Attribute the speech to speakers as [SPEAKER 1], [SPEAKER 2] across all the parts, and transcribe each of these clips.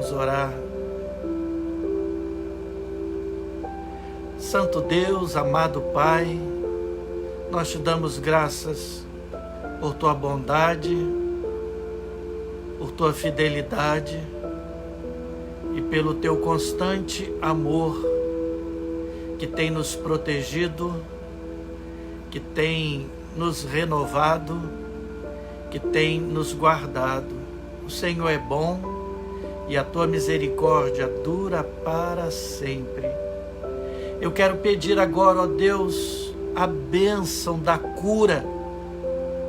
[SPEAKER 1] vamos orar. Santo Deus, amado Pai, nós te damos graças por tua bondade, por tua fidelidade e pelo teu constante amor que tem nos protegido, que tem nos renovado, que tem nos guardado. O Senhor é bom e a tua misericórdia dura para sempre. Eu quero pedir agora, ó Deus, a bênção da cura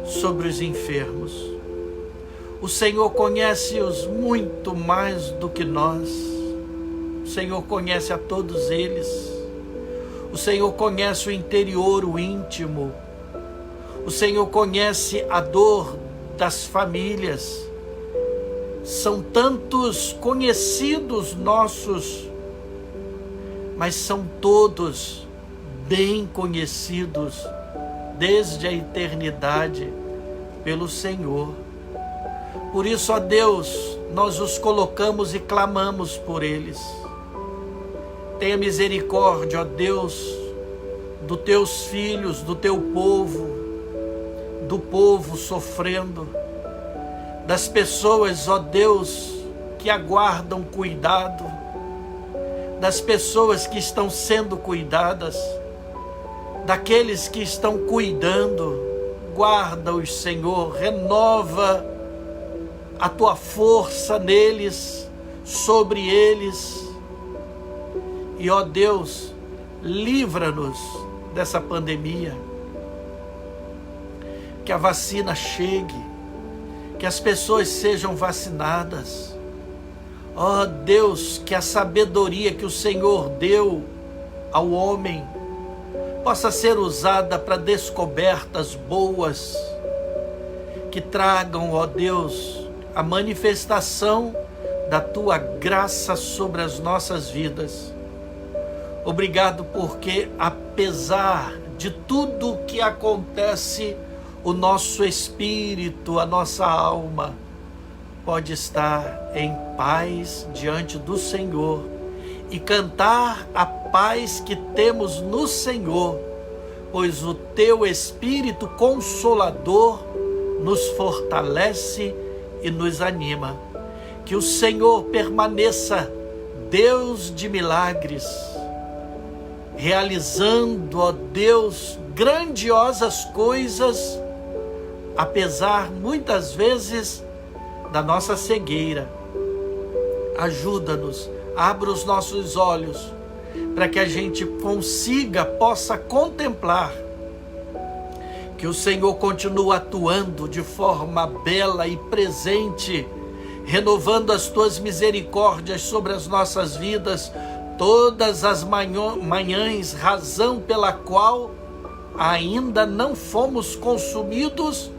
[SPEAKER 1] sobre os enfermos. O Senhor conhece-os muito mais do que nós. O Senhor conhece a todos eles. O Senhor conhece o interior, o íntimo. O Senhor conhece a dor das famílias. São tantos conhecidos nossos, mas são todos bem conhecidos desde a eternidade pelo Senhor. Por isso, ó Deus, nós os colocamos e clamamos por eles. Tenha misericórdia, ó Deus, dos teus filhos, do teu povo, do povo sofrendo, das pessoas, ó Deus, que aguardam cuidado, das pessoas que estão sendo cuidadas, daqueles que estão cuidando. Guarda-os, Senhor, renova a tua força neles, sobre eles. E, ó Deus, livra-nos dessa pandemia. Que a vacina chegue, que as pessoas sejam vacinadas. Ó Deus, que a sabedoria que o Senhor deu ao homem possa ser usada para descobertas boas, que tragam, ó Deus, a manifestação da tua graça sobre as nossas vidas. Obrigado porque, apesar de tudo que acontece, o nosso espírito, a nossa alma, pode estar em paz diante do Senhor e cantar a paz que temos no Senhor, pois o teu Espírito Consolador nos fortalece e nos anima. Que o Senhor permaneça Deus de milagres, realizando, ó Deus, grandiosas coisas, apesar muitas vezes da nossa cegueira. Ajuda-nos, abra os nossos olhos, para que a gente possa contemplar que o Senhor continua atuando de forma bela e presente, renovando as tuas misericórdias sobre as nossas vidas, todas as manhãs, razão pela qual ainda não fomos consumidos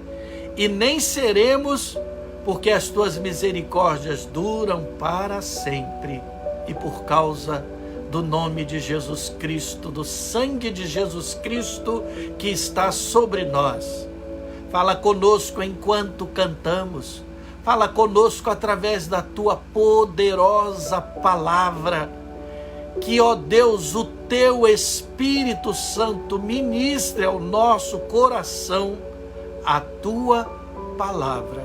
[SPEAKER 1] e nem seremos, porque as tuas misericórdias duram para sempre. E por causa do nome de Jesus Cristo, do sangue de Jesus Cristo que está sobre nós, fala conosco enquanto cantamos, fala conosco através da tua poderosa palavra. Que, ó Deus, o teu Espírito Santo ministre ao nosso coração a tua palavra.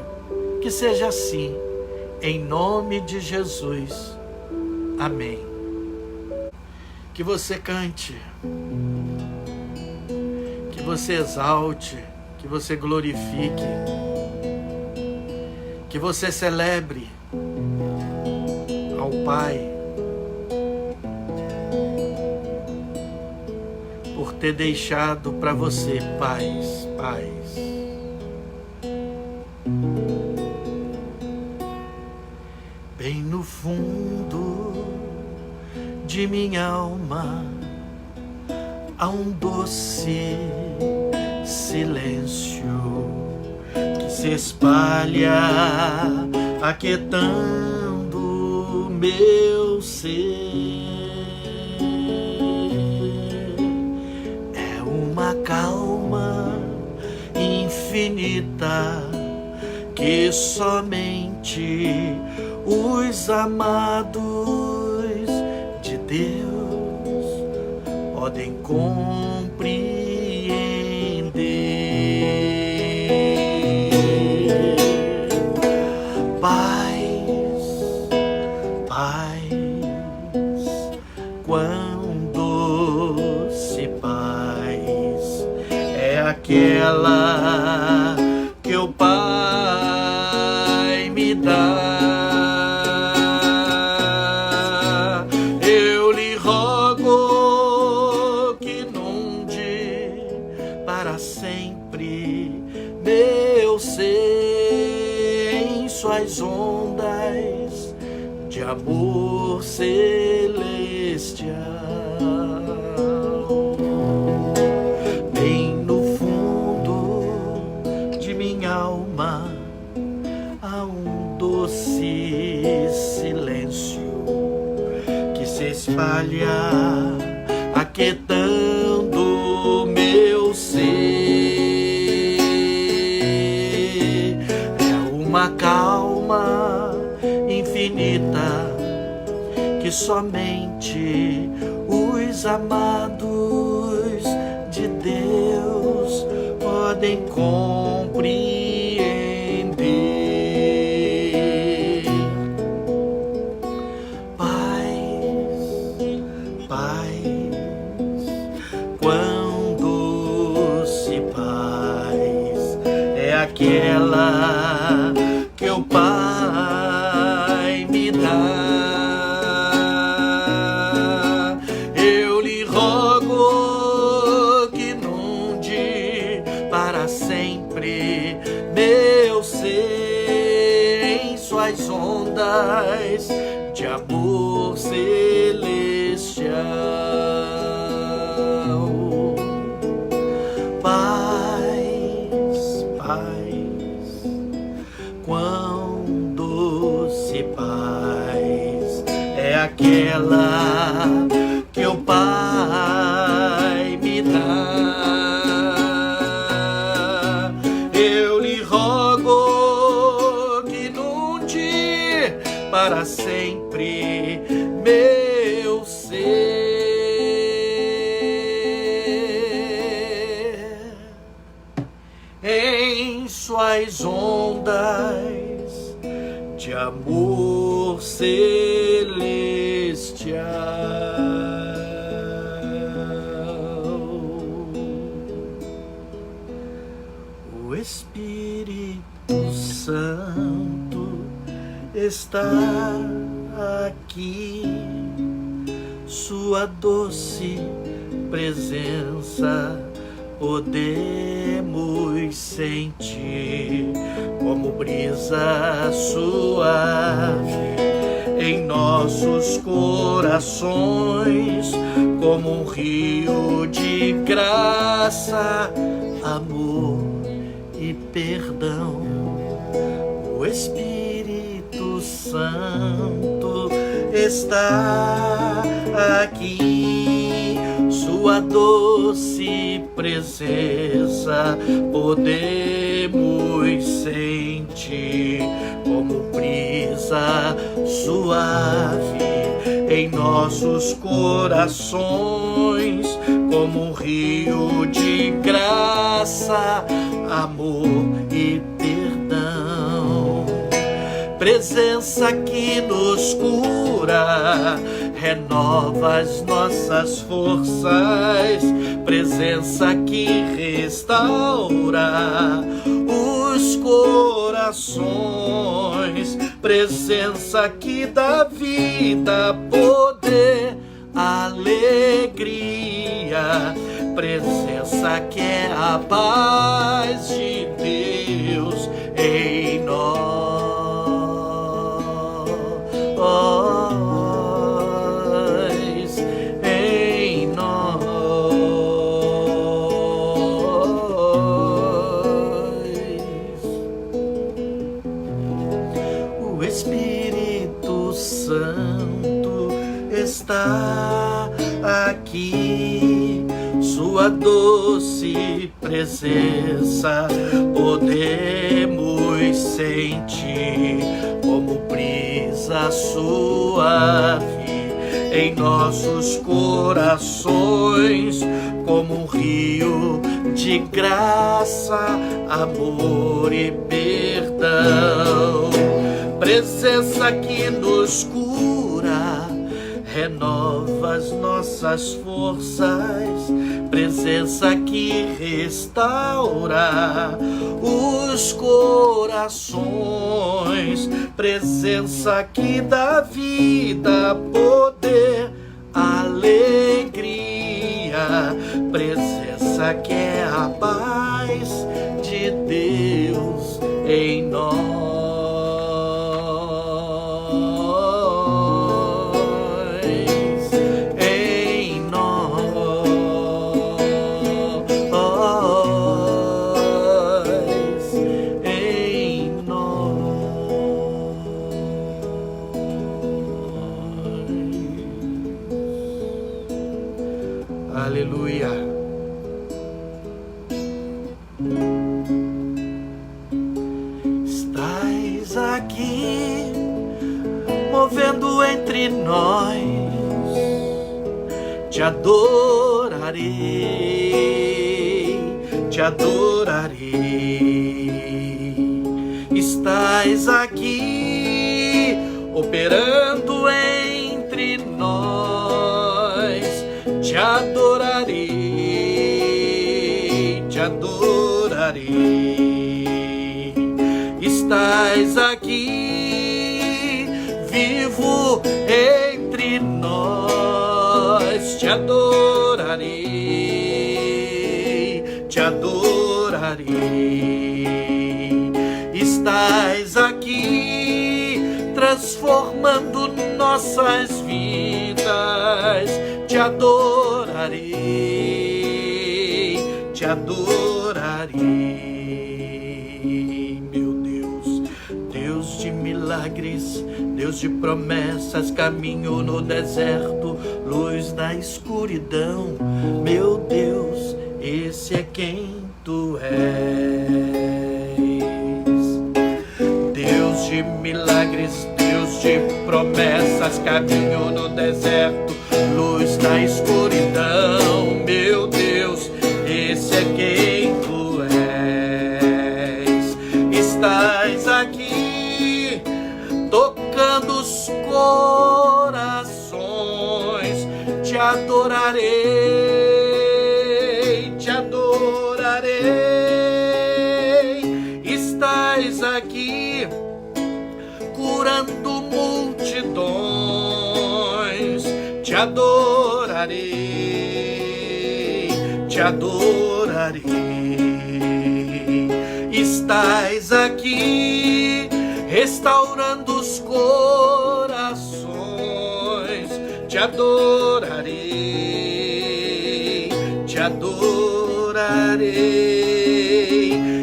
[SPEAKER 1] Que seja assim, em nome de Jesus. Amém. Que você cante, que você exalte, que você glorifique, que você celebre ao Pai por ter deixado para você paz. Bem no fundo de minha alma há um doce silêncio que se espalha, aquietando meu ser. É uma calma infinita que somente os amados de Deus podem compreender. Paz, quão doce paz é aquela que o Pai me dá. Eu lhe rogo que inunde para sempre meu ser em suas ondas de amor celestial. Bem no fundo de minha alma há um doce silêncio que se espalha, aquietando meu ser. É uma calma infinita que somente os amados de Deus podem compreender. Paz, quão doce paz é aquela que o Pai me dá. Eu lhe rogo que inunde para sempre meu ser em suas ondas de amor celestial. Paz, quão doce paz é aquela que o Pai me dá. Eu lhe rogo que inunde para sempre meu ser em suas ondas de amor celestial. O Espírito Santo está aqui, sua doce presença podemos sentir como brisa suave em nossos corações, como um rio de graça, amor e perdão. O Espírito Santo está aqui, sua doce presença podemos sentir como brisa suave em nossos corações, como um rio de graça, amor e perdão. Presença que nos cura, renova as nossas forças, presença que restaura os corações, presença que dá vida, poder, alegria, presença que é a paz de Deus em nós. O Espírito Santo está aqui, sua doce presença podemos sentir como brisa brisa suave em nossos corações, como um rio de graça, amor e perdão. Presença que nos cura, renova as nossas forças. Presença que restaura os corações. Presença que dá vida, poder, alegria. Presença que é a paz de Deus em nós. Aleluia. Estás aqui, movendo entre nós, te adorarei, te adorarei. Estás aqui, operando entre nós, te adorarei, te adorarei. Estás aqui, vivo entre nós, te adorarei, te adorarei. Estás aqui, transformando nossas vidas, te adorarei, te adorarei. Meu Deus, Deus de milagres, Deus de promessas, caminho no deserto, luz na escuridão. Meu Deus, esse é quem tu és. Deus de milagres, Deus de promessas, caminho no deserto, luz na escuridão. Meu Deus, esse é quem tu és. Estás aqui, tocando os corações, te adorarei, te adorarei. Estás aqui, curando multidões, te adorarei, te adorarei. Estás aqui, restaurando os corações, te adorarei, te adorarei.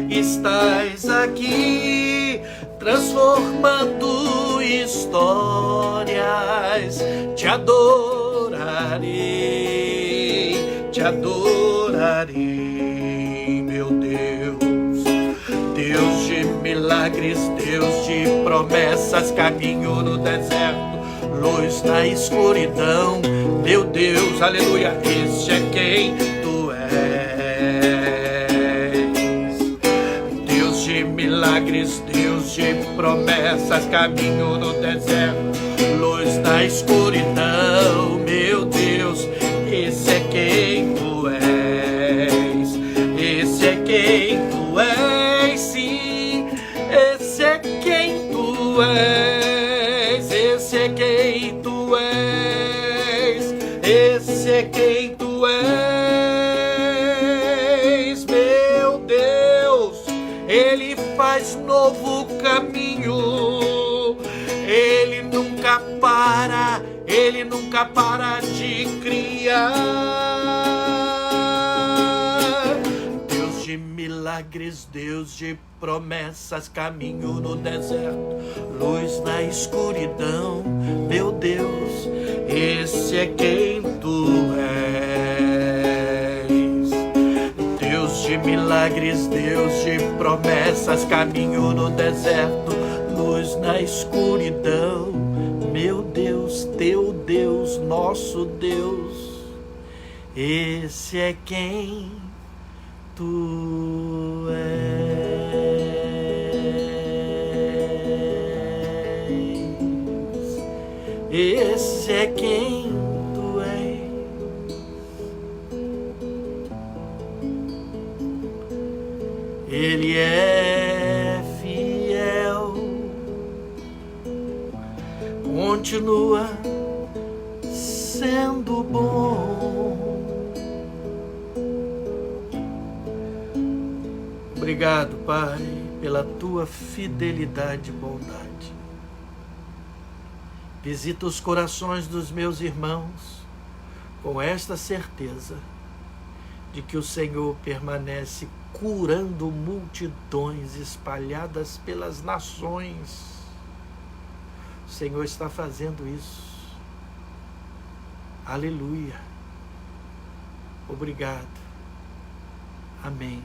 [SPEAKER 1] Estás aqui, transformando histórias, te adorarei, te adorarei, meu Deus. Deus de milagres, Deus de promessas, caminho no deserto, luz na escuridão. Meu Deus, aleluia, este é quem tu és. Deus de milagres, Deus de promessas, caminho no deserto, luz na escuridão. Meu Deus, esse é quem tu és. Esse é quem tu és, sim. Esse é quem tu és. Esse é quem tu és. Esse é quem tu és. Meu Deus, Ele faz novo caminho. Ele nunca para, Ele nunca para de criar. Deus de milagres, Deus de promessas, caminho no deserto, luz na escuridão. Meu Deus, esse é quem tu és. Deus de milagres, Deus de promessas, caminho no deserto, luz na escuridão. meu Deus, teu Deus, nosso Deus, esse é quem tu és. Esse é quem tu és. Ele é fiel, continua sendo bom. Obrigado, Pai, pela tua fidelidade e bondade. Visita os corações dos meus irmãos com esta certeza de que o Senhor permanece curando multidões espalhadas pelas nações. O Senhor está fazendo isso. Aleluia. Obrigado. Amém.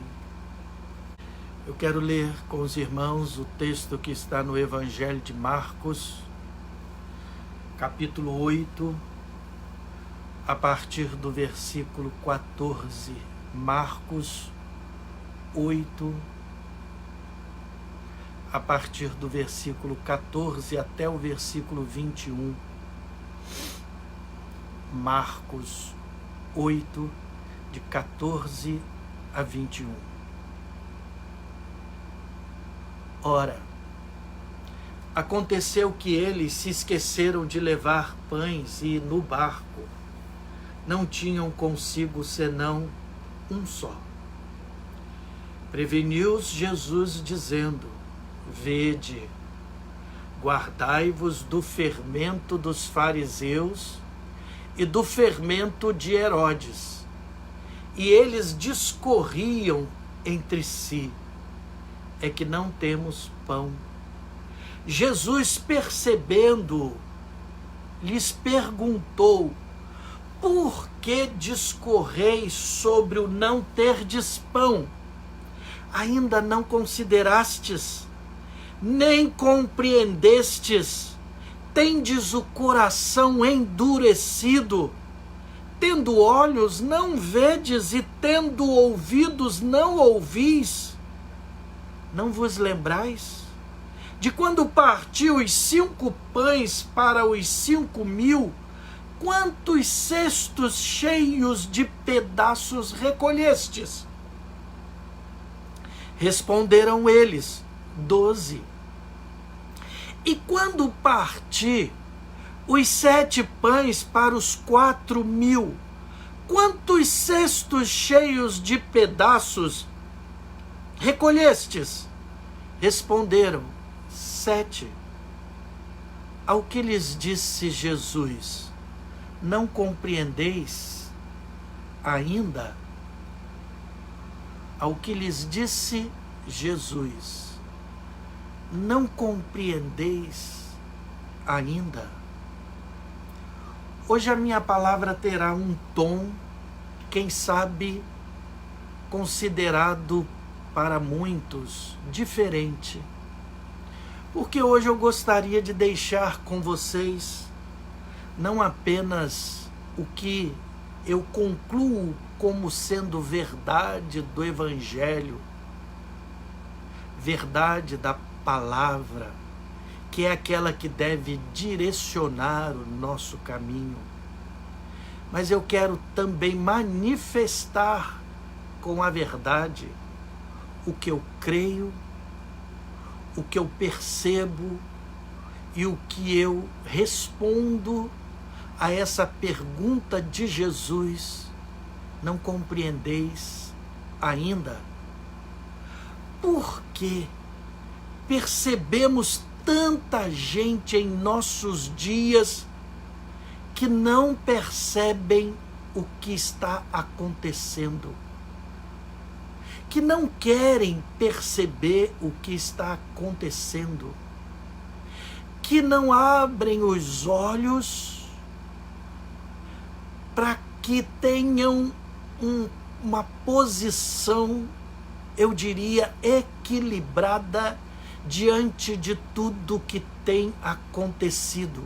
[SPEAKER 1] Eu quero ler com os irmãos o texto que está no Evangelho de Marcos, capítulo 8, a partir do versículo 14. Marcos 8, a partir do versículo 14 até o versículo 21. Marcos 8, de 14 a 21. Ora, aconteceu que eles se esqueceram de levar pães e no barco não tinham consigo senão um só. Preveniu-os Jesus dizendo: Vede, guardai-vos do fermento dos fariseus e do fermento de Herodes. E eles discorriam entre si: é que não temos pão. Jesus, percebendo, lhes perguntou: por que discorreis sobre o não terdes pão? Ainda não considerastes, nem compreendestes? Tendes o coração endurecido? Tendo olhos, não vedes, e tendo ouvidos, não ouvis? Não vos lembrais de quando partiu os 5 pães para os 5.000, quantos cestos cheios de pedaços recolhestes? Responderam eles: 12. E quando parti os 7 pães para os 4.000, quantos cestos cheios de pedaços recolhestes? Responderam: 7. Ao que lhes disse Jesus: não compreendeis ainda? Ao que lhes disse Jesus: não compreendeis ainda? Hoje a minha palavra terá um tom, quem sabe, considerado para muitos diferente. Porque hoje eu gostaria de deixar com vocês não apenas o que eu concluo como sendo verdade do Evangelho, verdade da palavra, que é aquela que deve direcionar o nosso caminho, mas eu quero também manifestar com a verdade o que eu creio, o que eu percebo e o que eu respondo a essa pergunta de Jesus: não compreendeis ainda? Por que percebemos tanta gente em nossos dias que não percebem o que está acontecendo, que não querem perceber o que está acontecendo, que não abrem os olhos para que tenham uma posição, eu diria, equilibrada diante de tudo que tem acontecido.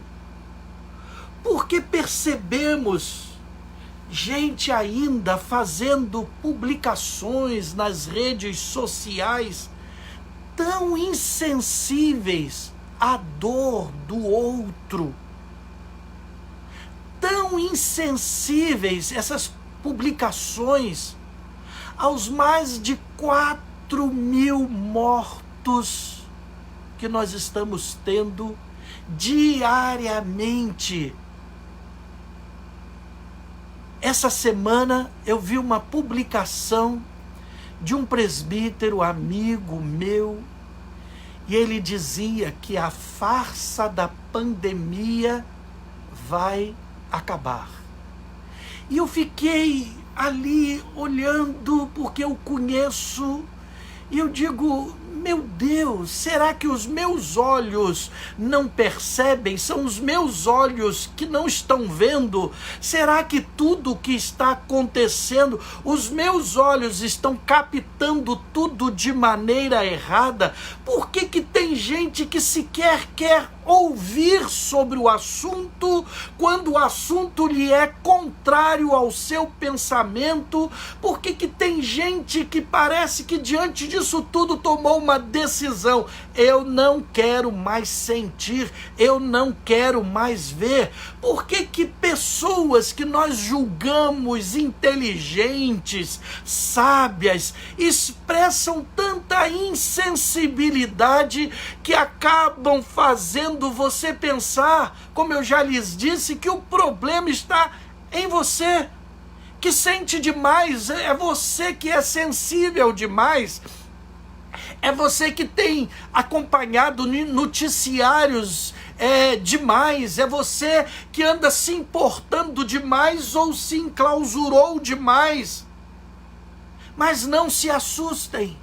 [SPEAKER 1] Porque percebemos gente ainda fazendo publicações nas redes sociais tão insensíveis à dor do outro, tão insensíveis essas publicações aos mais de 4.000 mortos que nós estamos tendo diariamente. Essa semana eu vi uma publicação de um presbítero amigo meu, e ele dizia que a farsa da pandemia vai acabar. E eu fiquei ali olhando, porque eu conheço, e eu digo, meu Deus, será que os meus olhos não percebem? São os meus olhos que não estão vendo? Será que tudo o que está acontecendo, os meus olhos estão captando tudo de maneira errada? Por que que tem gente que sequer quer ouvir sobre o assunto, quando o assunto lhe é contrário ao seu pensamento? Por que que tem gente que parece que diante disso tudo tomou uma decisão? Eu não quero mais sentir, eu não quero mais ver. Por que que pessoas que nós julgamos inteligentes, sábias, expressam tanta insensibilidade que acabam fazendo você pensar, como eu já lhes disse, que o problema está em você, que sente demais, é você que é sensível demais, é você que tem acompanhado noticiários demais, é você que anda se importando demais ou se enclausurou demais. Mas não se assustem.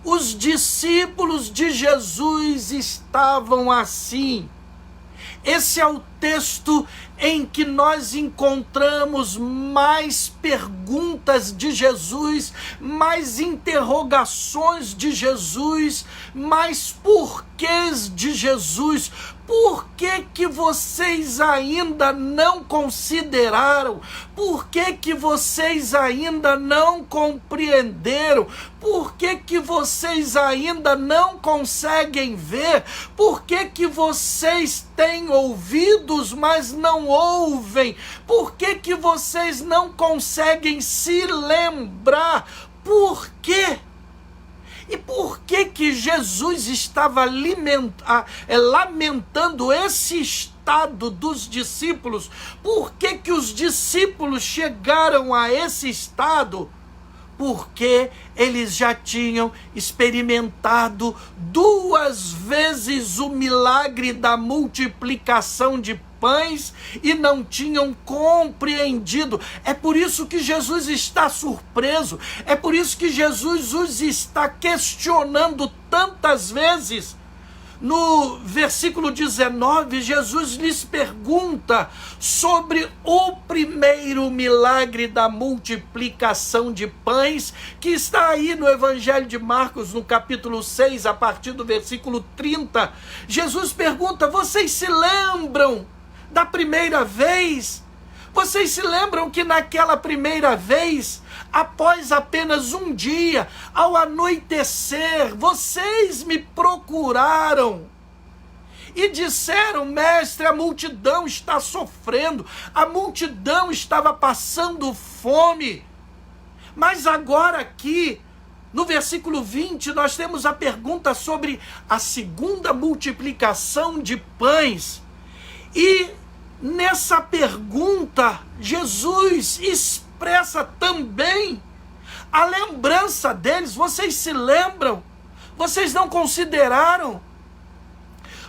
[SPEAKER 1] Os discípulos de Jesus estavam assim. Esse é o texto em que nós encontramos mais perguntas de Jesus, mais interrogações de Jesus, mais porquês de Jesus. Por que que vocês ainda não consideraram? Por que que vocês ainda não compreenderam? Por que que vocês ainda não conseguem ver? Por que que vocês têm ouvidos, mas não ouvem? Por que que vocês não conseguem se lembrar? Por quê? E por que que Jesus estava lamentando esse estado dos discípulos? Por que que os discípulos chegaram a esse estado? Porque eles já tinham experimentado 2 vezes o milagre da multiplicação de pães e não tinham compreendido. É por isso que Jesus está surpreso, é por isso que Jesus os está questionando tantas vezes. No versículo 19, Jesus lhes pergunta sobre o primeiro milagre da multiplicação de pães, que está aí no Evangelho de Marcos, no capítulo 6, a partir do versículo 30. Jesus pergunta: vocês se lembram da primeira vez? Vocês se lembram que naquela primeira vez, após apenas um dia, ao anoitecer, vocês me procuraram e disseram: mestre, a multidão está sofrendo, a multidão estava passando fome. Mas agora aqui, no versículo 20, nós temos a pergunta sobre a segunda multiplicação de pães. E nessa pergunta, Jesus expressa também a lembrança deles. Vocês se lembram? Vocês não consideraram?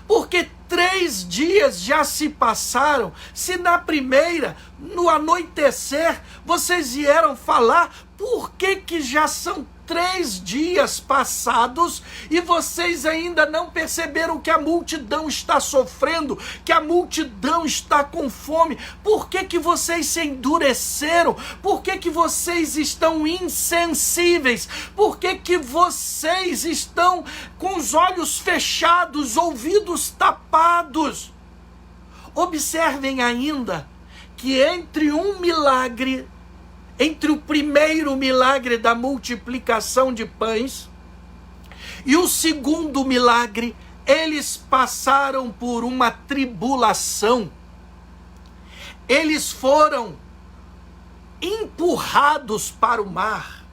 [SPEAKER 1] Porque 3 dias já se passaram. Se na primeira, no anoitecer, vocês vieram falar, por que que já são 3 dias passados e vocês ainda não perceberam que a multidão está sofrendo, que a multidão está com fome? Por que que vocês se endureceram? Por que que vocês estão insensíveis? Por que que vocês estão com os olhos fechados, ouvidos tapados? Observem ainda que entre o primeiro milagre da multiplicação de pães e o segundo milagre, eles passaram por uma tribulação. Eles foram empurrados para o mar.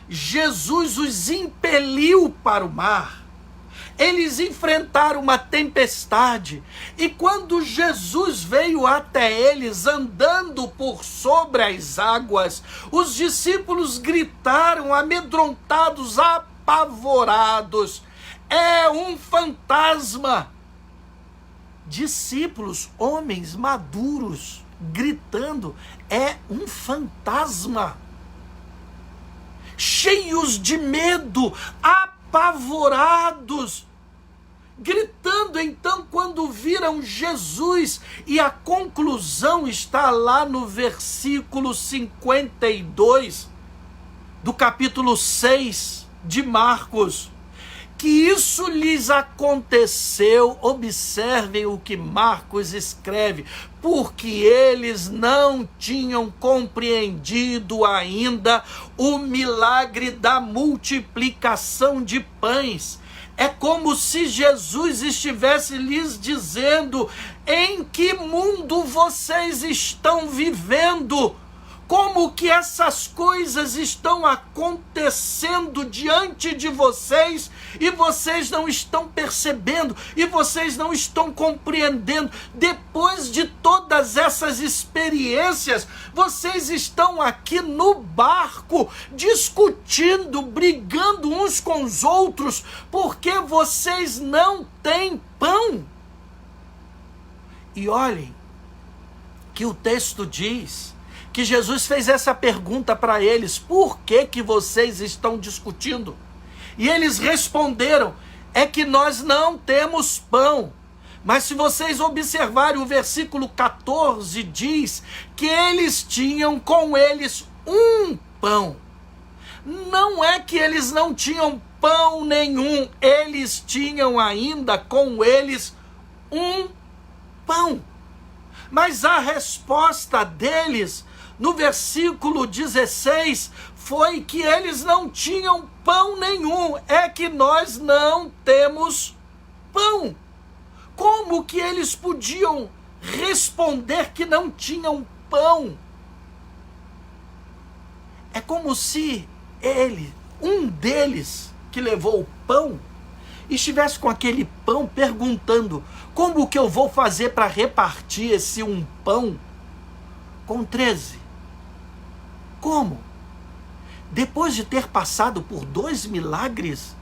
[SPEAKER 1] Jesus os impeliu para o mar. Eles enfrentaram uma tempestade, e quando Jesus veio até eles andando por sobre as águas, os discípulos gritaram, amedrontados, apavorados: é um fantasma! Discípulos, homens maduros, gritando: é um fantasma! Cheios de medo, apavorados, gritando então quando viram Jesus, e a conclusão está lá no versículo 52 do capítulo 6 de Marcos, que isso lhes aconteceu. Observem o que Marcos escreve: porque eles não tinham compreendido ainda o milagre da multiplicação de pães. É como se Jesus estivesse lhes dizendo: em que mundo vocês estão vivendo? Como que essas coisas estão acontecendo diante de vocês e vocês não estão percebendo, e vocês não estão compreendendo? Depois de todas essas experiências, vocês estão aqui no barco discutindo, brigando uns com os outros, porque vocês não têm pão. E olhem que o texto diz que Jesus fez essa pergunta para eles: por que vocês estão discutindo? E eles responderam: é que nós não temos pão. Mas se vocês observarem o versículo 14, diz que eles tinham com eles um pão. Não é que eles não tinham pão nenhum, eles tinham ainda com eles um pão. Mas a resposta deles, no versículo 16, foi que eles não tinham pão nenhum. É que nós não temos pão. Como que eles podiam responder que não tinham pão? É como se um deles que levou o pão, estivesse com aquele pão perguntando: como que eu vou fazer para repartir esse um pão com 13? Como? Depois de ter passado por 2 milagres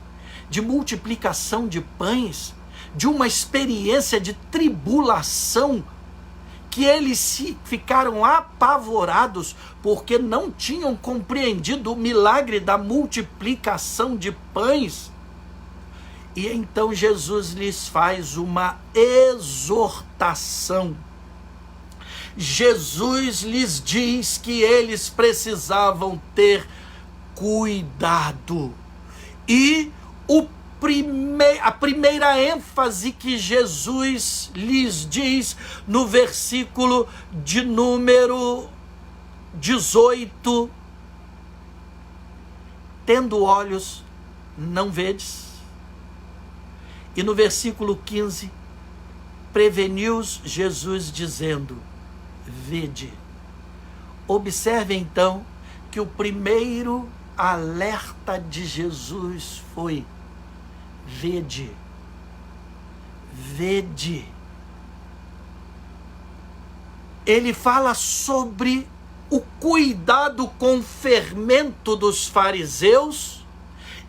[SPEAKER 1] de multiplicação de pães, de uma experiência de tribulação, que eles ficaram apavorados porque não tinham compreendido o milagre da multiplicação de pães. E então Jesus lhes faz uma exortação. Jesus lhes diz que eles precisavam ter cuidado. E a primeira ênfase que Jesus lhes diz no versículo de número 18: tendo olhos, não vedes. E no versículo 15, preveniu-os Jesus dizendo: vede. Observe então que o primeiro alerta de Jesus foi: vede. Vede. Ele fala sobre o cuidado com o fermento dos fariseus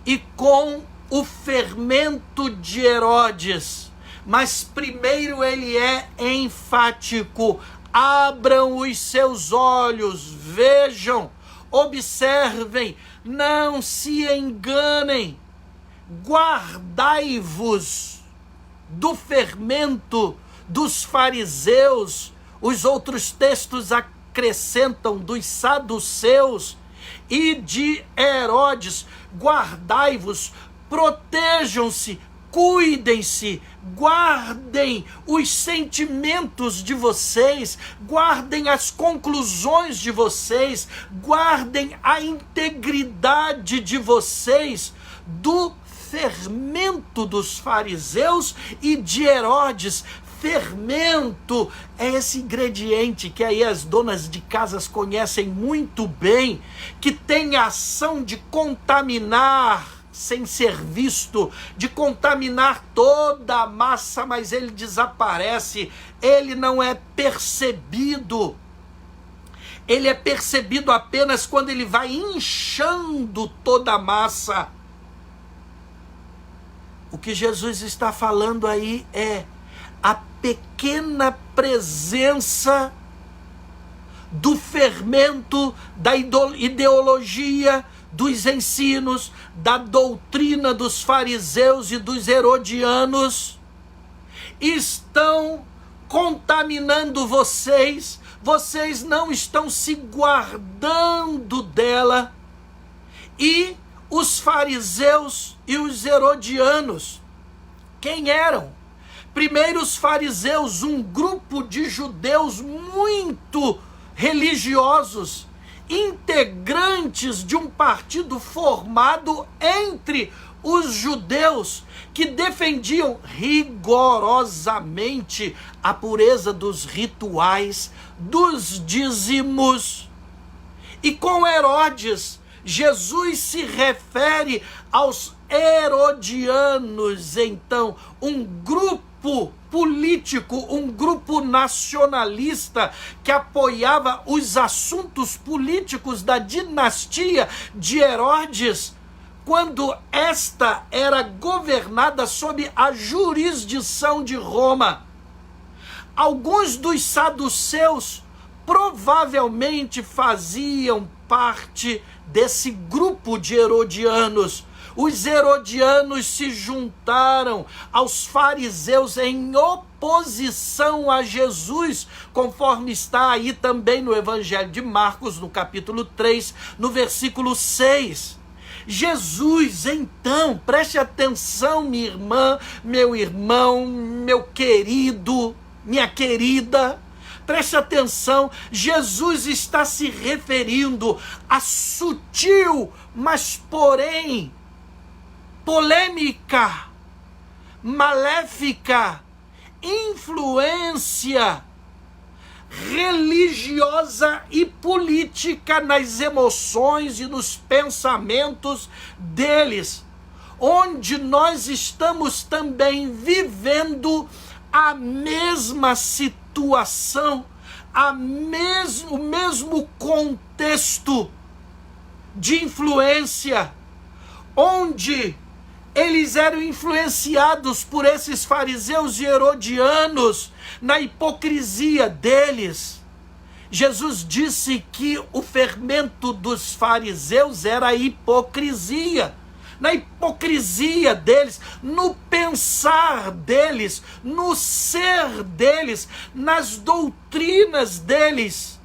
[SPEAKER 1] e com o fermento de Herodes. Mas primeiro ele é enfático: abram os seus olhos, vejam, observem, não se enganem, guardai-vos do fermento dos fariseus. Os outros textos acrescentam dos saduceus e de Herodes. Guardai-vos, protejam-se, cuidem-se, guardem os sentimentos de vocês, guardem as conclusões de vocês, guardem a integridade de vocês do fermento dos fariseus e de Herodes. Fermento é esse ingrediente que aí as donas de casas conhecem muito bem, que tem a ação de contaminar sem ser visto, de contaminar toda a massa, mas ele desaparece, ele não é percebido. Ele é percebido apenas quando ele vai inchando toda a massa. O que Jesus está falando aí é a pequena presença do fermento, da ideologia, dos ensinos, da doutrina dos fariseus e dos herodianos, estão contaminando vocês, vocês não estão se guardando dela. E os fariseus e os herodianos, quem eram? Primeiro, os fariseus, um grupo de judeus muito religiosos, integrantes de um partido formado entre os judeus, que defendiam rigorosamente a pureza dos rituais, dos dízimos. E com Herodes, Jesus se refere aos herodianos, então, um grupo político, um grupo nacionalista que apoiava os assuntos políticos da dinastia de Herodes, quando esta era governada sob a jurisdição de Roma. Alguns dos saduceus provavelmente faziam parte desse grupo de herodianos. Os herodianos se juntaram aos fariseus em oposição a Jesus, conforme está aí também no Evangelho de Marcos, no capítulo 3, no versículo 6. Jesus, então, preste atenção, minha irmã, meu irmão, meu querido, minha querida, preste atenção, Jesus está se referindo à sutil, mas porém polêmica, maléfica, influência religiosa e política nas emoções e nos pensamentos deles, onde nós estamos também vivendo a mesma situação, o mesmo contexto de influência, onde eles eram influenciados por esses fariseus e herodianos na hipocrisia deles. Jesus disse que o fermento dos fariseus era a hipocrisia. Na hipocrisia deles, no pensar deles, no ser deles, nas doutrinas deles,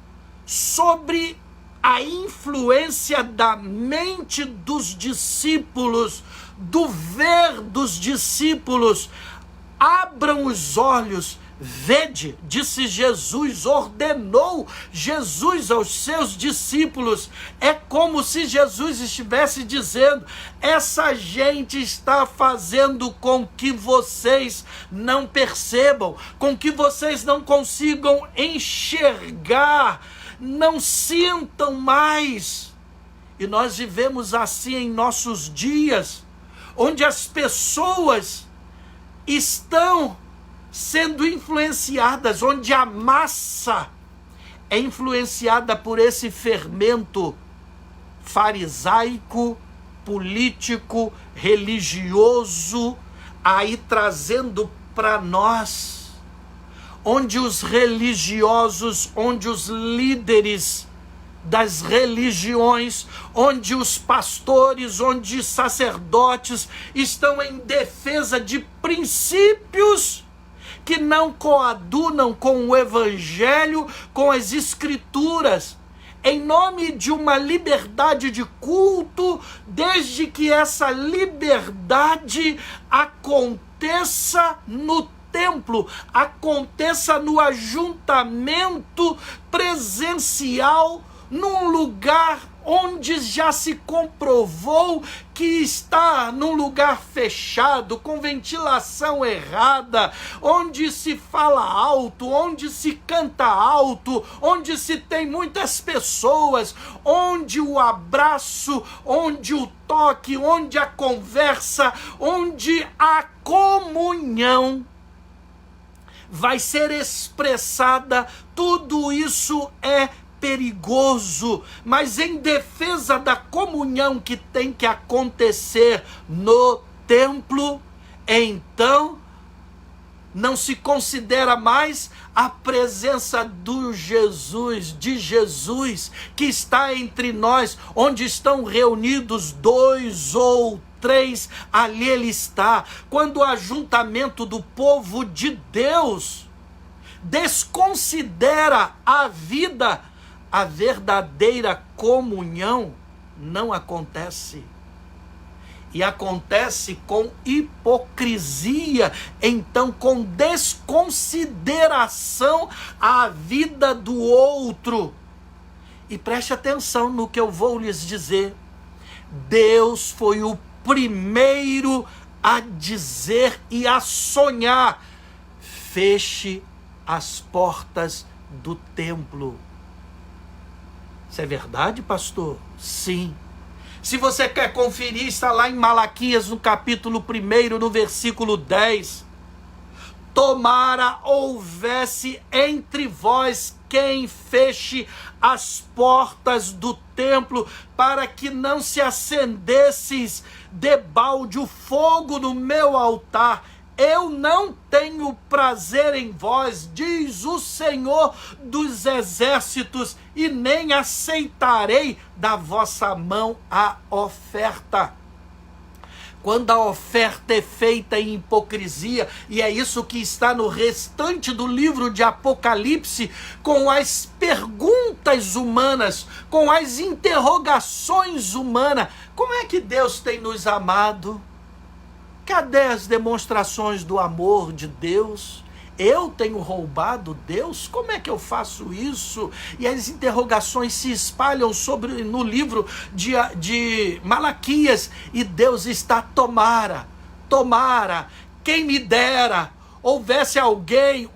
[SPEAKER 1] sobre a influência da mente dos discípulos, do ver dos discípulos. Abram os olhos, vede, disse Jesus, ordenou Jesus aos seus discípulos. É como se Jesus estivesse dizendo: essa gente está fazendo com que vocês não percebam, com que vocês não consigam enxergar, não sintam mais. E nós vivemos assim em nossos dias, onde as pessoas estão sendo influenciadas, onde a massa é influenciada por esse fermento farisaico, político, religioso, aí trazendo para nós, onde os religiosos, onde os líderes das religiões, onde os pastores, onde sacerdotes estão em defesa de princípios que não coadunam com o Evangelho, com as Escrituras, em nome de uma liberdade de culto, desde que essa liberdade aconteça aconteça no templo, aconteça no ajuntamento presencial, num lugar onde já se comprovou que está num lugar fechado, com ventilação errada, onde se fala alto, onde se canta alto, onde se tem muitas pessoas, onde o abraço, onde o toque, onde a conversa, onde a comunhão vai ser expressada. Tudo isso é perigoso, mas em defesa da comunhão que tem que acontecer no templo, então não se considera mais a presença de Jesus que está entre nós, onde estão reunidos 2 ou 3, ali ele está. Quando o ajuntamento do povo de Deus desconsidera a vida, a verdadeira comunhão não acontece. E acontece com hipocrisia, então com desconsideração à vida do outro. E preste atenção no que eu vou lhes dizer. Deus foi o primeiro a dizer e a sonhar: feche as portas do templo. Isso é verdade, pastor? Sim. Se você quer conferir, está lá em Malaquias, no capítulo 1, no versículo 10. Tomara houvesse entre vós quem feche as portas do templo, para que não se acendesses debalde o fogo no meu altar. Eu não tenho prazer em vós, diz o Senhor dos exércitos, e nem aceitarei da vossa mão a oferta. Quando a oferta é feita em hipocrisia, e é isso que está no restante do livro de Apocalipse, com as perguntas humanas, com as interrogações humanas: como é que Deus tem nos amado? Cadê as demonstrações do amor de Deus? Eu tenho roubado Deus? Como é que eu faço isso? E as interrogações se espalham no livro de Malaquias, e Deus está: tomara, quem me dera houvesse alguém,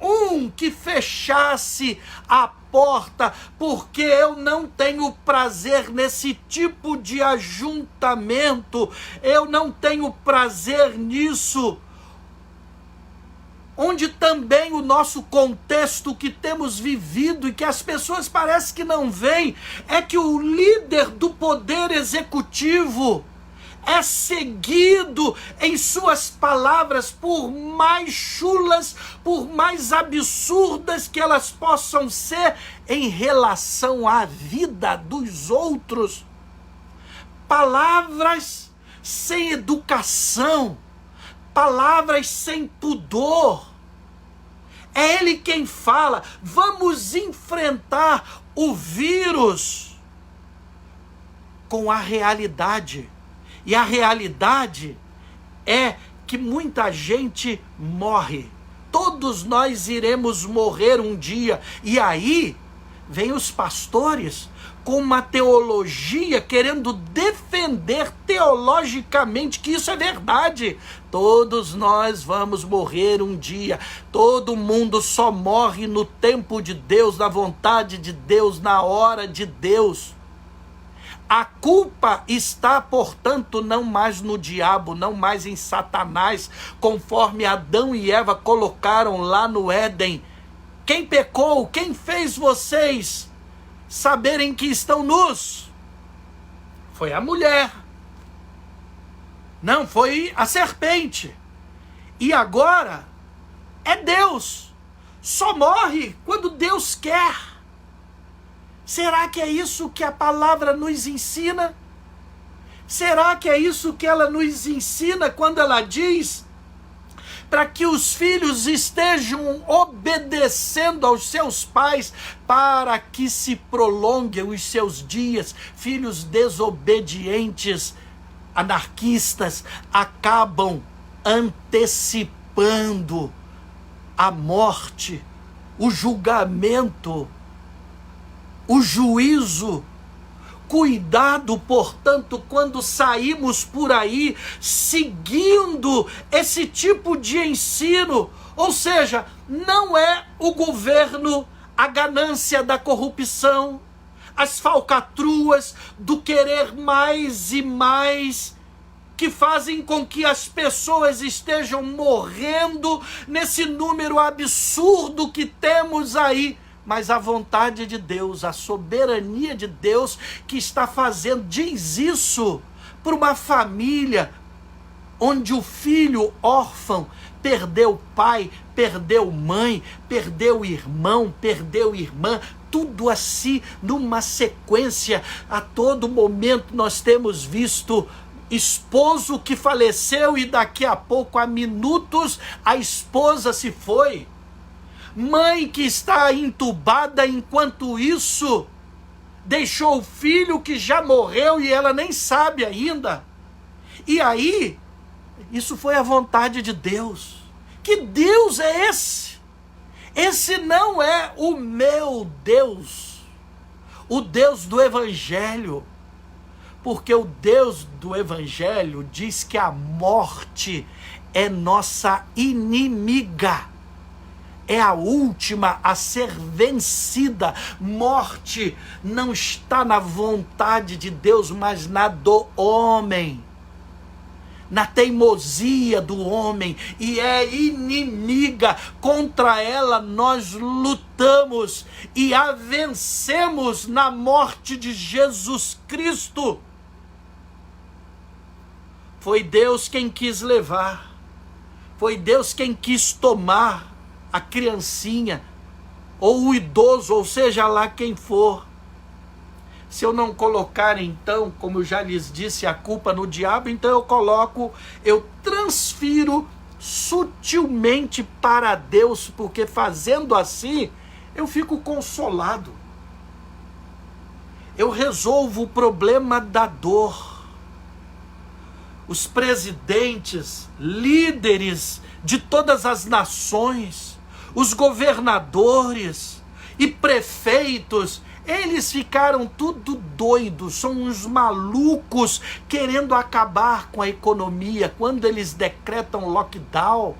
[SPEAKER 1] que fechasse a porta, porque eu não tenho prazer nesse tipo de ajuntamento, eu não tenho prazer nisso. Onde também o nosso contexto que temos vivido e que as pessoas parecem que não veem, é que o líder do poder executivo é seguido em suas palavras, por mais chulas, por mais absurdas que elas possam ser, em relação à vida dos outros. Palavras sem educação, palavras sem pudor. É ele quem fala: vamos enfrentar o vírus com a realidade. E a realidade é que muita gente morre. Todos nós iremos morrer um dia. E aí vem os pastores com uma teologia, querendo defender teologicamente que isso é verdade. Todos nós vamos morrer um dia. Todo mundo só morre no tempo de Deus, na vontade de Deus, na hora de Deus. A culpa está, portanto, não mais no diabo, não mais em Satanás, conforme Adão e Eva colocaram lá no Éden. Quem pecou? Quem fez vocês saberem que estão nus? Foi a mulher. Não, foi a serpente. E agora é Deus. Só morre quando Deus quer. Será que é isso que a palavra nos ensina? Será que é isso que ela nos ensina quando ela diz para que os filhos estejam obedecendo aos seus pais, para que se prolonguem os seus dias? Filhos desobedientes, anarquistas, acabam antecipando a morte, o julgamento, o juízo. Cuidado, portanto, quando saímos por aí seguindo esse tipo de ensino. Ou seja, não é o governo, a ganância da corrupção, as falcatruas do querer mais e mais, que fazem com que as pessoas estejam morrendo nesse número absurdo que temos aí. Mas a vontade de Deus, a soberania de Deus que está fazendo, diz isso para uma família onde o filho órfão perdeu pai, perdeu mãe, perdeu irmão, perdeu irmã, tudo assim numa sequência. A todo momento nós temos visto esposo que faleceu e daqui a pouco, há minutos, a esposa se foi. Mãe que está entubada, enquanto isso deixou o filho que já morreu e ela nem sabe ainda. E aí, isso foi a vontade de Deus. Que Deus é esse? Esse não é o meu Deus, o Deus do Evangelho. Porque o Deus do Evangelho diz que a morte é nossa inimiga. É a última a ser vencida. Morte não está na vontade de Deus, mas na do homem, na teimosia do homem, e é inimiga. Contra ela nós lutamos e a vencemos na morte de Jesus Cristo. Foi Deus quem quis levar, foi Deus quem quis tomar a criancinha, ou o idoso, ou seja lá quem for. Se eu não colocar então, como eu já lhes disse, a culpa no diabo, então eu transfiro sutilmente para Deus, porque fazendo assim, eu fico consolado. Eu resolvo o problema da dor. Os presidentes, líderes de todas as nações, os governadores e prefeitos, eles ficaram tudo doidos, são uns malucos querendo acabar com a economia. Quando eles decretam lockdown,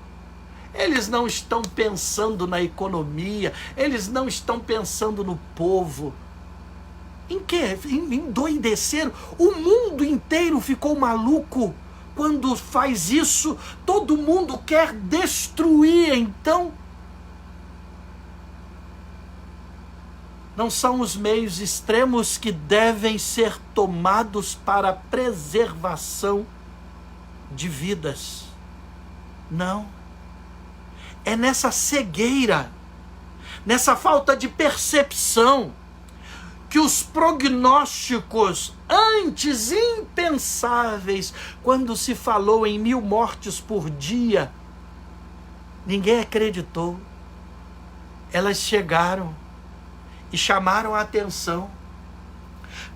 [SPEAKER 1] eles não estão pensando na economia, eles não estão pensando no povo. Em quê? Endoideceram. O mundo inteiro ficou maluco quando faz isso. Todo mundo quer destruir, então. Não são os meios extremos que devem ser tomados para a preservação de vidas. Não. É nessa cegueira, nessa falta de percepção, que os prognósticos antes impensáveis, quando se falou em 1000 mortes por dia, ninguém acreditou. Elas chegaram e chamaram a atenção.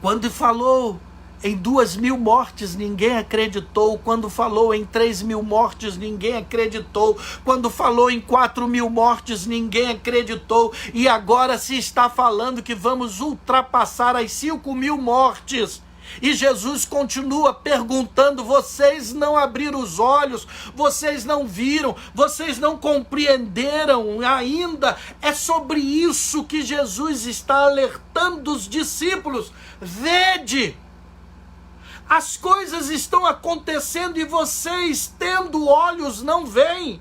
[SPEAKER 1] Quando falou em 2.000 mortes, ninguém acreditou. Quando falou em 3.000 mortes, ninguém acreditou. Quando falou em 4.000 mortes, ninguém acreditou. E agora se está falando que vamos ultrapassar as 5.000 mortes. E Jesus continua perguntando: vocês não abriram os olhos, vocês não viram, vocês não compreenderam ainda? É sobre isso que Jesus está alertando os discípulos. Vede, as coisas estão acontecendo e vocês, tendo olhos, não veem,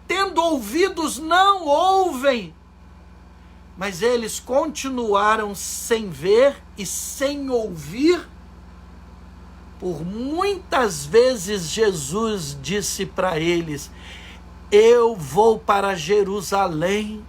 [SPEAKER 1] tendo ouvidos, não ouvem. Mas eles continuaram sem ver e sem ouvir. Por muitas vezes Jesus disse para eles: eu vou para Jerusalém,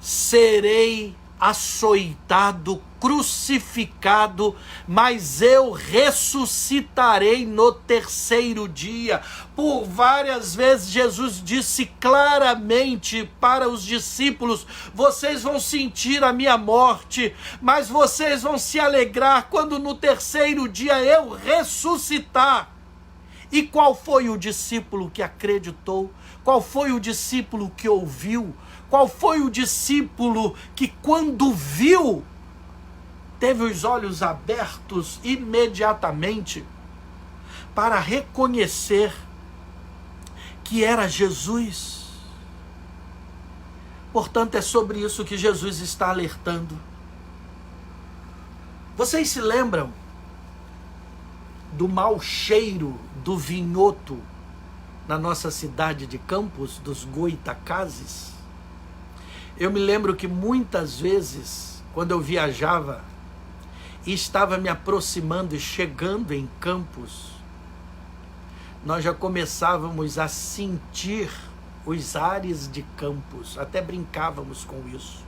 [SPEAKER 1] serei açoitado, crucificado, mas eu ressuscitarei no terceiro dia. Por várias vezes Jesus disse claramente para os discípulos: vocês vão sentir a minha morte, mas vocês vão se alegrar quando no terceiro dia eu ressuscitar. E qual foi o discípulo que acreditou? Qual foi o discípulo que ouviu? Qual foi o discípulo que, quando viu, teve os olhos abertos imediatamente para reconhecer que era Jesus? Portanto, é sobre isso que Jesus está alertando. Vocês se lembram do mau cheiro do vinhoto na nossa cidade de Campos, dos Goitacazes? Eu me lembro que muitas vezes, quando eu viajava e estava me aproximando e chegando em Campos, nós já começávamos a sentir os ares de Campos, até brincávamos com isso.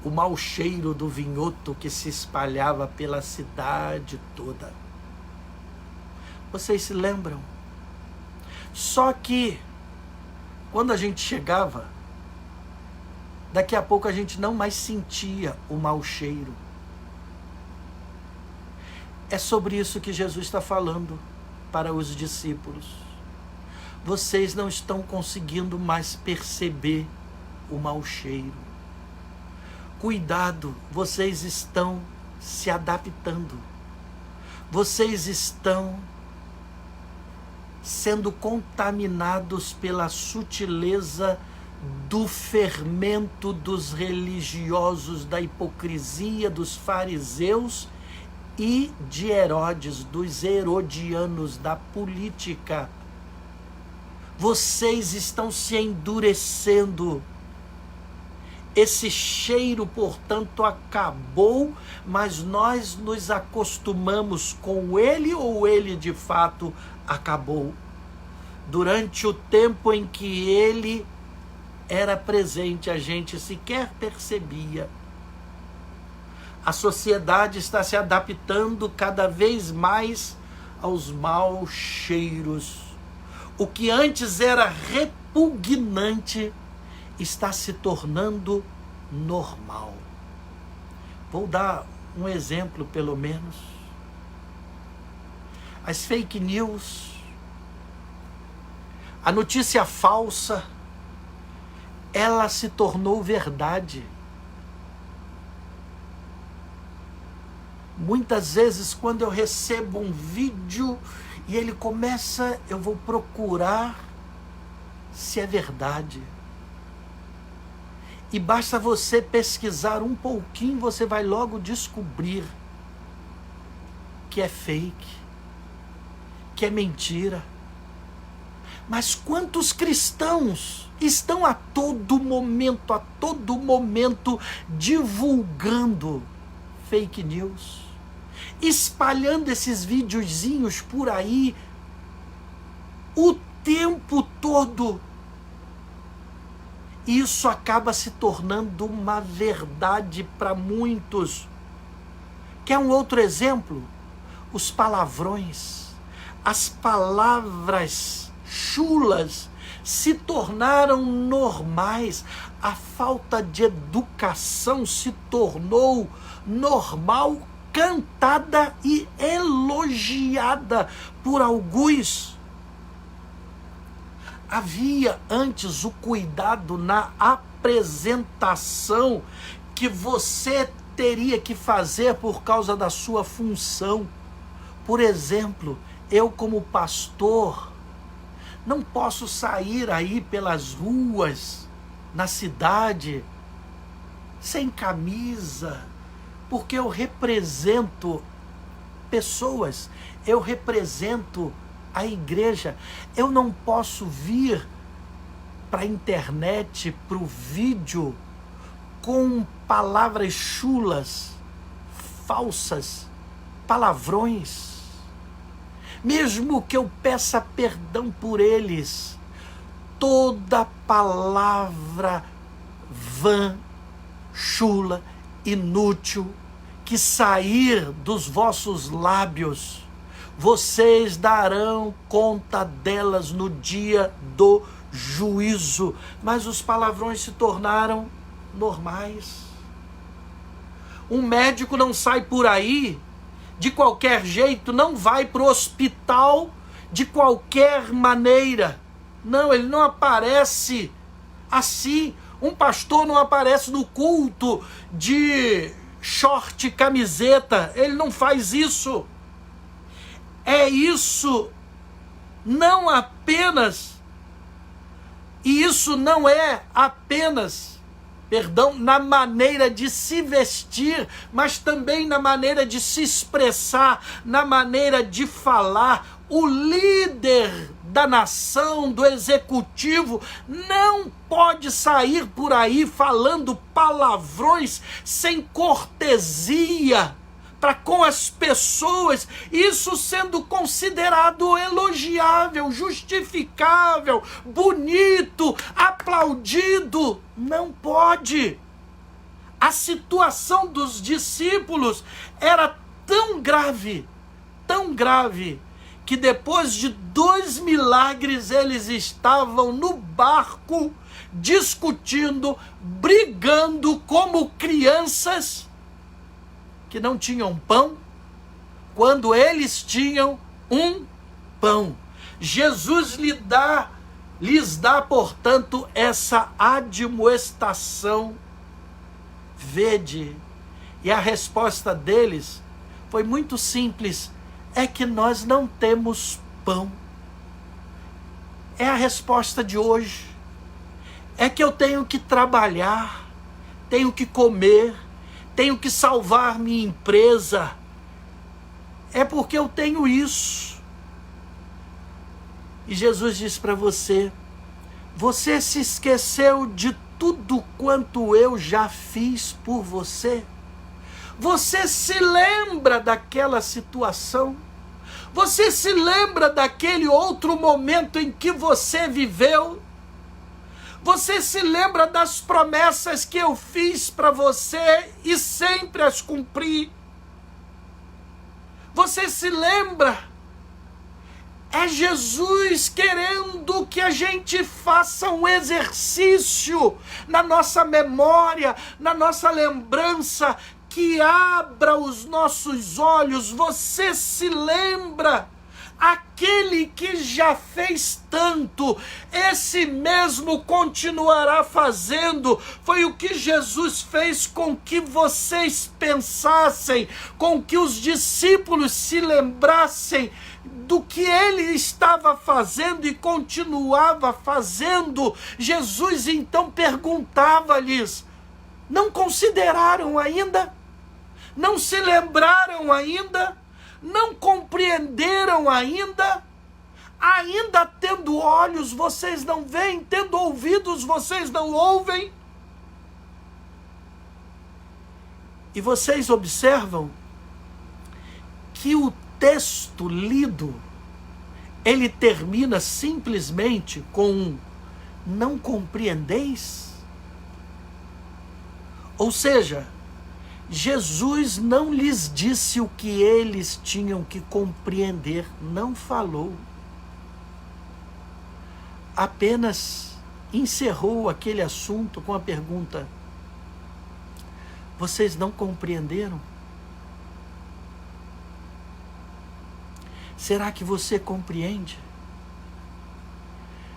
[SPEAKER 1] O mau cheiro do vinhoto que se espalhava pela cidade toda. Vocês se lembram? Só que, quando a gente chegava, daqui a pouco a gente não mais sentia o mau cheiro. É sobre isso que Jesus está falando para os discípulos. Vocês não estão conseguindo mais perceber o mau cheiro. Cuidado, vocês estão se adaptando. Vocês estão sendo contaminados pela sutileza do fermento dos religiosos, da hipocrisia dos fariseus e de Herodes, dos herodianos, da política. Vocês estão se endurecendo. Esse cheiro, portanto, acabou, mas nós nos acostumamos com ele, ou ele de fato acabou? Durante o tempo em que ele era presente, a gente sequer percebia. A sociedade está se adaptando cada vez mais aos maus cheiros. O que antes era repugnante está se tornando normal. Vou dar um exemplo, pelo menos. As fake news, a notícia falsa, ela se tornou verdade. Muitas vezes, quando eu recebo um vídeo e ele começa, eu vou procurar se é verdade. E basta você pesquisar um pouquinho, você vai logo descobrir que é fake, que é mentira. Mas quantos cristãos estão a todo momento divulgando fake news, espalhando esses videozinhos por aí o tempo todo? Isso acaba se tornando uma verdade para muitos. Quer um outro exemplo? Os palavrões, as palavras chulas se tornaram normais. A falta de educação se tornou normal, cantada e elogiada por alguns. Havia antes o cuidado na apresentação que você teria que fazer por causa da sua função. Por exemplo, eu como pastor não posso sair aí pelas ruas, na cidade, sem camisa, porque eu represento pessoas, eu represento a igreja. Eu não posso vir para a internet, para o vídeo, com palavras chulas, falsas, palavrões. Mesmo que eu peça perdão por eles, toda palavra vã, chula, inútil, que sair dos vossos lábios, vocês darão conta delas no dia do juízo. Mas os palavrões se tornaram normais. Um médico não sai por aí de qualquer jeito, não vai para o hospital de qualquer maneira. Não, ele não aparece assim. Um pastor não aparece no culto de short e camiseta. Ele não faz isso. É isso não apenas, e isso não é apenas, na maneira de se vestir, mas também na maneira de se expressar, na maneira de falar. O líder da nação, do executivo, não pode sair por aí falando palavrões sem cortesia para com as pessoas, isso sendo considerado elogiável, justificável, bonito, aplaudido. Não pode. A situação dos discípulos era tão grave, que depois de 2 milagres eles estavam no barco, discutindo, brigando como crianças que não tinham pão, quando eles tinham um pão. Jesus lhes dá, portanto, essa admoestação. Vede. E a resposta deles foi muito simples: é que nós não temos pão. É a resposta de hoje. É que eu tenho que trabalhar, tenho que comer, tenho que salvar minha empresa. É porque eu tenho isso. E Jesus diz para você: você se esqueceu de tudo quanto eu já fiz por você? Você se lembra daquela situação? Você se lembra daquele outro momento em que você viveu? Você se lembra das promessas que eu fiz para você e sempre as cumpri? Você se lembra? É Jesus querendo que a gente faça um exercício na nossa memória, na nossa lembrança, que abra os nossos olhos. Você se lembra? Aquele que já fez tanto, esse mesmo continuará fazendo. Foi o que Jesus fez com que vocês pensassem, com que os discípulos se lembrassem do que ele estava fazendo e continuava fazendo. Jesus então perguntava-lhes: não consideraram ainda? Não se lembraram ainda? Não compreenderam ainda? Ainda tendo olhos vocês não veem, tendo ouvidos vocês não ouvem? E vocês observam que o texto lido, ele termina simplesmente com não compreendeis? Ou seja, Jesus não lhes disse o que eles tinham que compreender, não falou. Apenas encerrou aquele assunto com a pergunta: vocês não compreenderam? Será que você compreende?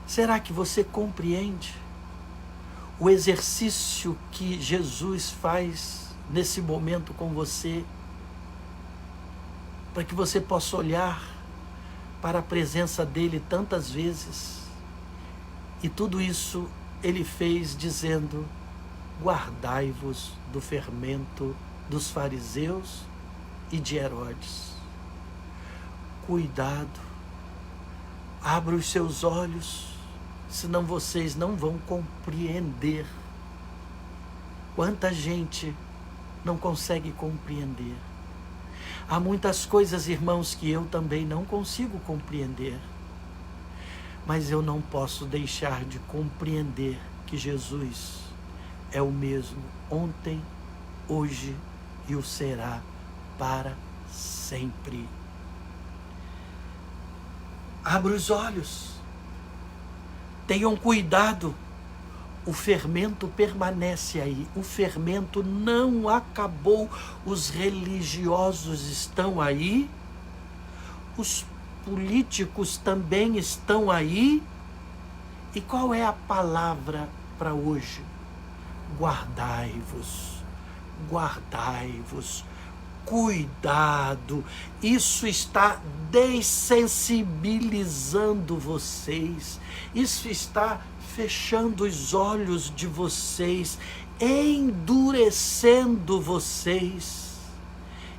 [SPEAKER 1] Será que você compreende o exercício que Jesus faz nesse momento com você, para que você possa olhar para a presença dele tantas vezes? E tudo isso ele fez dizendo: guardai-vos do fermento dos fariseus e de Herodes. Cuidado, abra os seus olhos, senão vocês não vão compreender. Quanta gente não consegue compreender. Há muitas coisas, irmãos, que eu também não consigo compreender. Mas eu não posso deixar de compreender que Jesus é o mesmo ontem, hoje e o será para sempre. Abra os olhos. Tenham cuidado. O fermento permanece aí, o fermento não acabou, os religiosos estão aí, os políticos também estão aí. E qual é a palavra para hoje? Guardai-vos, guardai-vos, cuidado. Isso está dessensibilizando vocês, isso está fechando os olhos de vocês, endurecendo vocês.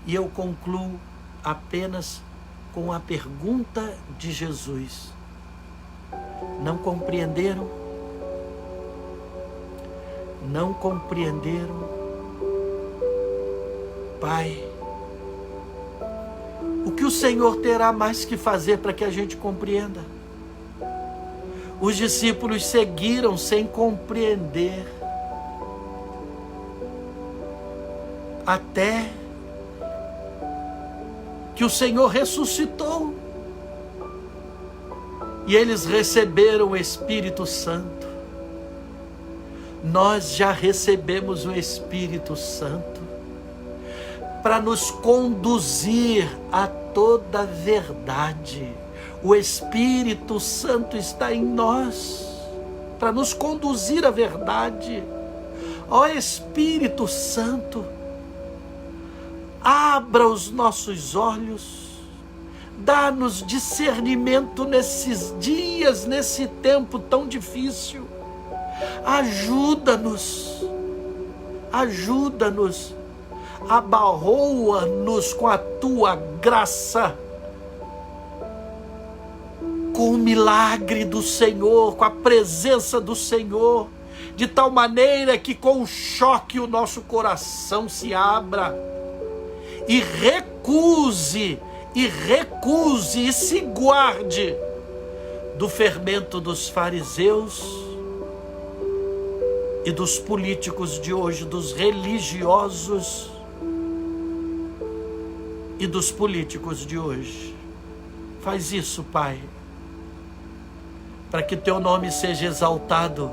[SPEAKER 1] E eu concluo apenas com a pergunta de Jesus: não compreenderam? Não compreenderam? Pai, o que o Senhor terá mais que fazer para que a gente compreenda? Os discípulos seguiram sem compreender, até que o Senhor ressuscitou e eles receberam o Espírito Santo. Nós já recebemos o Espírito Santo para nos conduzir a toda a verdade. O Espírito Santo está em nós para nos conduzir à verdade. Ó Espírito Santo, abra os nossos olhos, dá-nos discernimento nesses dias, nesse tempo tão difícil. Ajuda-nos, ajuda-nos, abarroa-nos com a tua graça, com o milagre do Senhor, com a presença do Senhor, de tal maneira que com o choque o nosso coração se abra e recuse e se guarde do fermento dos fariseus e dos políticos de hoje, dos religiosos e dos políticos de hoje. Faz isso, Pai, para que teu nome seja exaltado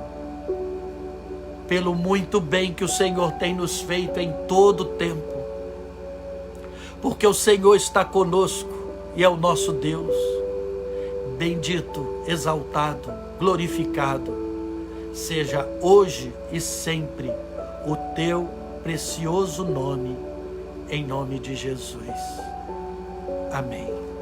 [SPEAKER 1] pelo muito bem que o Senhor tem nos feito em todo o tempo, porque o Senhor está conosco e é o nosso Deus. Bendito, exaltado, glorificado seja hoje e sempre o teu precioso nome, em nome de Jesus. Amém.